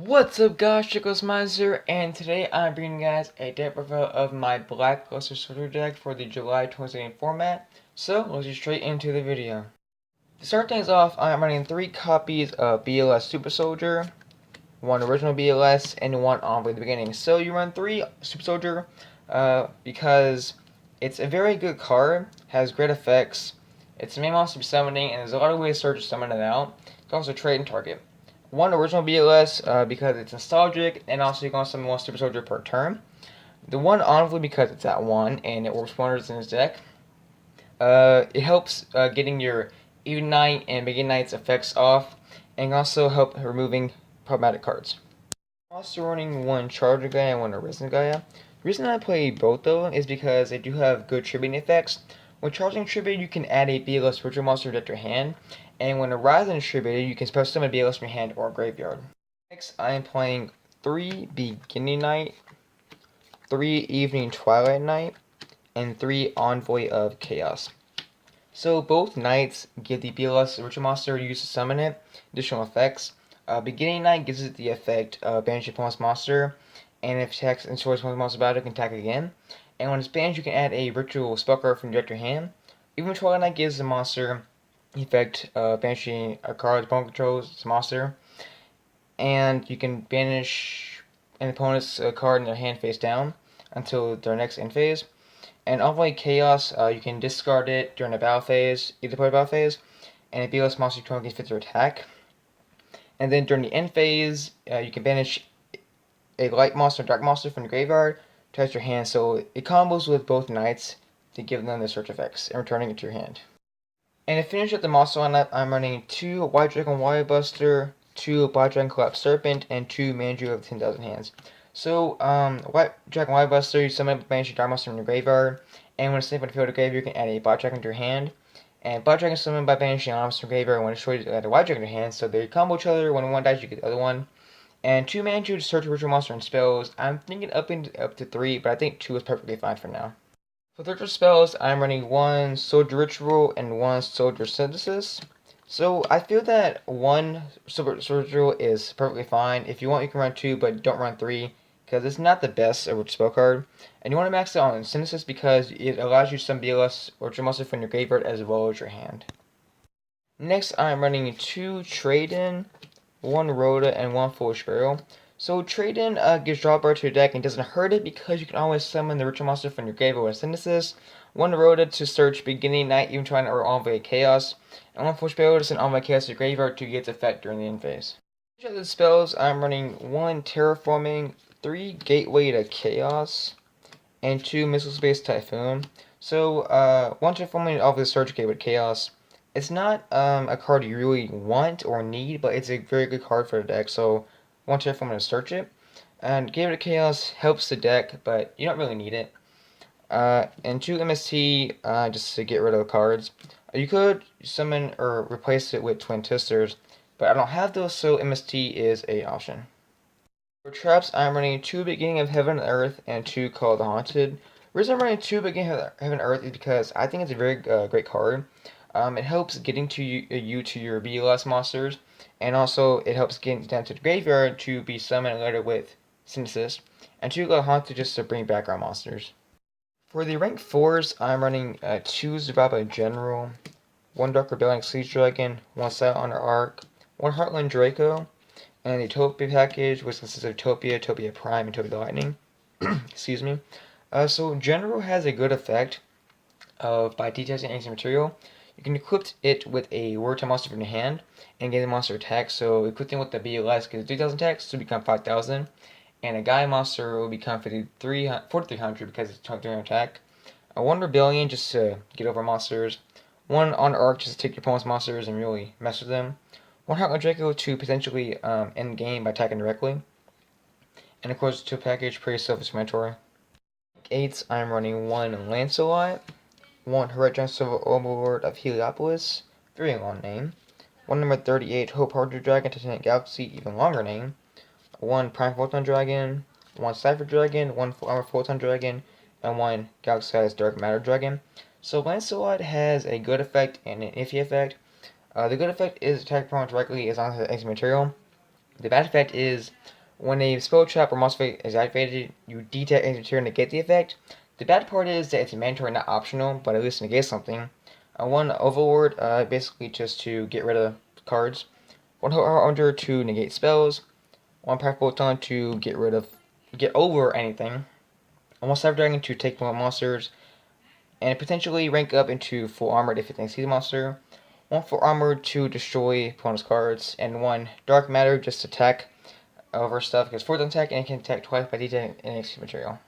What's up guys, Miser, and today I'm bringing you guys a deck review of my Black Luster Soldier deck for the July 2018 format. So let's get straight into the video. To start things off, I'm running 3 copies of BLS Super Soldier, 1 original BLS, and 1 Envoy at the beginning. So you run 3 Super Soldier because it's a very good card, has great effects, it's a main monster summoning, and there's a lot of ways to search to summon it out. You can also trade and target. 1 original BLS because it's nostalgic, and also you can also summon 1 Super Soldier per turn. The 1 Envoy because it's at 1 and it works wonders in his deck. It helps getting your Even Night and Begin Night's effects off, and also help removing problematic cards. I'm also running 1 Charger Gaia and 1 Arisen Gaia. The reason I play both of them is because they do have good tributing effects. When charging tribute, you can add a BLS virtual monster to your hand, and when a Rising is tributed, you can special summon BLS from your hand or graveyard. Next, I am playing 3 Beginning Night, 3 Evening Twilight Night, and 3 Envoy of Chaos. So both nights give the BLS virtual monster used to summon it additional effects. Beginning Night gives it the effect of banishing opponent's monster, and if it attacks and destroys opponent's monster battle, it can attack again. And when it's banished, you can add a virtual spell card from your hand. Even Twilight Night gives the monster the effect of banishing a card opponent controls its monster, and you can banish an opponent's card in their hand face down until their next end phase. And Envoy Chaos, you can discard it during the battle phase, either part of the battle phase, and a BLS monster control can fit their attack. And then during the end phase, you can banish a light monster, dark monster from the graveyard to your hand, so it combos with both knights to give them the search effects and returning it to your hand. And to finish up the monster lineup, I'm running 2 White Dragon Wire Buster, 2 Black Dragon Collapse Serpent, and 2 Mandrew of 10,000 Hands. So, White Dragon Wire Buster, you summon a Banshee Dark Monster from the graveyard, and when it's safe on the field of the graveyard, you can add a Black Dragon to your hand. And Black Dragon is summoned by banishing an monster from the graveyard, and when it's destroyed, you add a White Dragon to your hand, so they combo each other. When one dies, you get the other one. And 2 Mandrew to search a virtual monster and spells. I'm thinking up to 3, but I think 2 is perfectly fine for now. For virtual spells, I'm running 1 Soldier Ritual and 1 Soldier Synthesis. So I feel that 1 Soldier Ritual is perfectly fine. If you want, you can run 2, but don't run 3, because it's not the best spell card. And you want to max it on Synthesis because it allows you to summon BLS or virtual monster from your graveyard as well as your hand. Next, I'm running 2 Trade-In, 1 Rhoda, and 1 Foolish Burial. So Trade-In gives drawbar to your deck and doesn't hurt it because you can always summon the ritual monster from your graveyard with Synthesis. 1 Rhoda to search Beginning Night, Even Twilight, or Envoy Chaos. And 1 Foolish Burial to send Envoy Chaos to your graveyard to get its effect during the end phase. To finish up the spells, I'm running 1 Terraforming, 3 Gateway to Chaos, and 2 Missile Space Typhoon. So 1 Terraforming offers Search Gateway to Chaos. It's not a card you really want or need, but it's a very good card for the deck, so 1 Terraforming to search it. And Gateway to Chaos helps the deck, but you don't really need it. And 2 MST just to get rid of the cards. You could summon or replace it with Twin Twisters, but I don't have those, so MST is a option. For traps, I'm running 2 Beginning of Heaven and Earth and 2 Call of the Haunted. The reason I'm running 2 Beginning of Heaven and Earth is because I think it's a very great card. It helps getting to you to your BLS monsters, and also it helps getting down to the graveyard to be summoned later with Synthesis, and 2 Call of the Haunted just to bring background monsters. For the rank 4s, I'm running 2 Zababa General, 1 Dark Rebellion Siege Dragon, 1 Silent Honor Arc, 1 Heartland Draco, and the Utopia package, which consists of Utopia, Utopia Prime, and Utopia Lightning. Excuse me. So General has a good effect by detaching ancient material. You can equip it with a Wartime monster from your hand and gain the monster attack. So equipping with the BLS gives 3,000 attacks to become 5,000. And a Gaia monster will become 4,300 because it's 2300 attack. 1 Rebellion just to get over monsters. 1 on Arc just to take your opponent's monsters and really mess with them. 1 Heartland Draco to potentially end game by attacking directly. And of course, 2 package pretty self-explanatory. 8s, I'm running 1 Lancelot, 1 Hereditary Silver Overlord of Heliopolis, very long name. 1 number 38 Hope Harder Dragon, Titanic Galaxy, even longer name. 1 Prime Photon Dragon, 1 Cypher Dragon, 1 Armor Photon Dragon, and 1 Galaxy Size Dark Matter Dragon. So Lancelot has a good effect and an iffy effect. The good effect is attack opponent directly as long as it has extra material. The bad effect is When a spell trap or monster effect is activated, you detect a material to negate the effect. The bad part is that it's mandatory, not optional, but at least negates something. One Overlord, basically just to get rid of cards. One Hunter to negate spells. One Powerful Photon to get over anything. One Cyber Dragon to take more monsters, and potentially rank up into full armored if it thinks he's a monster. One full armored to destroy opponent's cards, and one Dark Matter just to attack over stuff because 4 doesn't attack and it can attack twice by detecting an execute material.